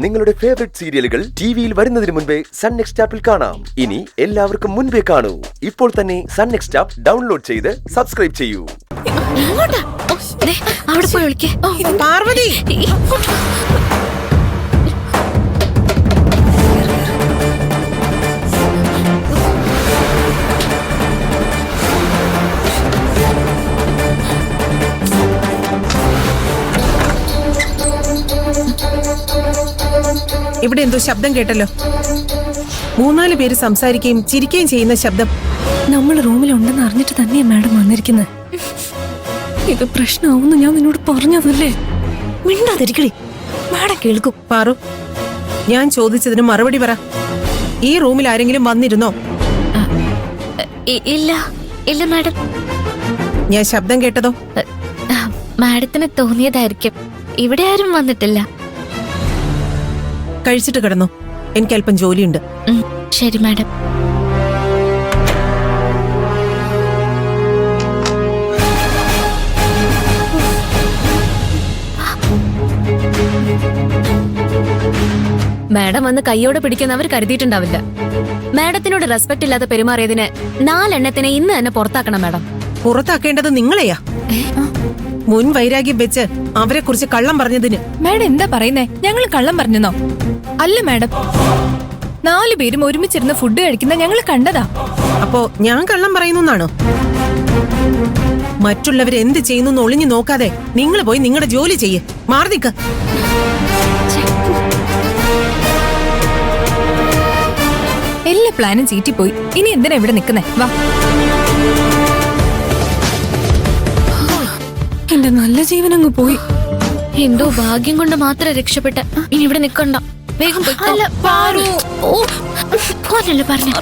നിങ്ങളുടെ ഫേവറേറ്റ് സീരിയലുകൾ ടിവിയിൽ വരുന്നതിന് മുൻപേ സൺ നെക്സ്റ്റ് ആപ്പിൽ കാണാം. ഇനി എല്ലാവർക്കും മുൻപേ കാണൂ. ഇപ്പോൾ തന്നെ സൺ നെക്സ്റ്റ് ആപ്പ് ഡൗൺലോഡ് ചെയ്ത് സബ്സ്ക്രൈബ് ചെയ്യൂ. അവിടെ പോയി വിളിക്കേ. പാർവതി, ഇവിടെ എന്തോ ശബ്ദം കേട്ടല്ലോ. 3-4 പേര് സംസാരിക്കുകയും ചിരിക്കുകയും ചെയ്യുന്ന ശബ്ദം. നമ്മൾ റൂമിലുണ്ടെന്ന് അറിഞ്ഞിട്ട് തന്നെയാ മാഡം വന്നിരിക്കുന്നത്. ഇത് പ്രശ്നമാവുന്നു ഞാൻ നിന്നോട് പറഞ്ഞതല്ലേ. മിണ്ടാതിരിക്കടി, മാഡം കേൾക്കും. പാറു, ഞാൻ ചോദിച്ചതിന് മറുപടി പറ. ഈ റൂമിൽ ആരെങ്കിലും വന്നിരുന്നോ? ഇല്ല ഇല്ല മാഡം. ഞാൻ ശബ്ദം കേട്ടതോ? മാഡത്തിന് തോന്നിയതായിരിക്കും. ഇവിടെ ആരും വന്നിട്ടില്ല. കഴിച്ചിട്ട് കിടന്നോ, എനിക്ക് അല്പം ജോലിയുണ്ട്. ശരി മാഡം. മാഡം വന്ന് കൈയോടെ പിടിക്കുന്നവർ കരുതിയിട്ടുണ്ടാവില്ല. മാഡത്തിനോട് റെസ്പെക്ട് ഇല്ലാതെ പെരുമാറിയതിന് 4 എണ്ണത്തിനെ ഇന്ന് തന്നെ പുറത്താക്കണം മാഡം. പുറത്താക്കേണ്ടത് നിങ്ങളെയാ. മുൻ വൈരാഗ്യം വെച്ച് അവരെ കുറിച്ച് കള്ളം പറഞ്ഞതിന്. മാഡം എന്താ പറയുന്നേ? ഞങ്ങൾ കള്ളം പറഞ്ഞെന്നോ? അല്ല മാഡം, 4 പേരും ഒരുമിച്ചിരുന്ന് ഫുഡ് കഴിക്കുന്ന ഞങ്ങൾ കണ്ടതാ. അപ്പോ ഞാൻ കള്ളം പറയുന്നാണോ? മറ്റുള്ളവർ എന്ത് ചെയ്യുന്നു ഒളിഞ്ഞു നോക്കാതെ നിങ്ങൾ പോയി നിങ്ങളുടെ ജോലി ചെയ്യേ. മാറി നിക്ക. എല്ലാ പ്ലാനും ചീറ്റിപ്പോയി. ഇനി എന്തിനാ ഇവിടെ നിക്കുന്നേ? വാ. എന്റെ നല്ല ജീവൻ അങ്ങ് പോയി. എന്തോ ഭാഗ്യം കൊണ്ട് മാത്രം രക്ഷപ്പെട്ട. ഇനി ഇവിടെ നിക്കണ്ട, വേഗം പോയി. പോലല്ലേ പറഞ്ഞു.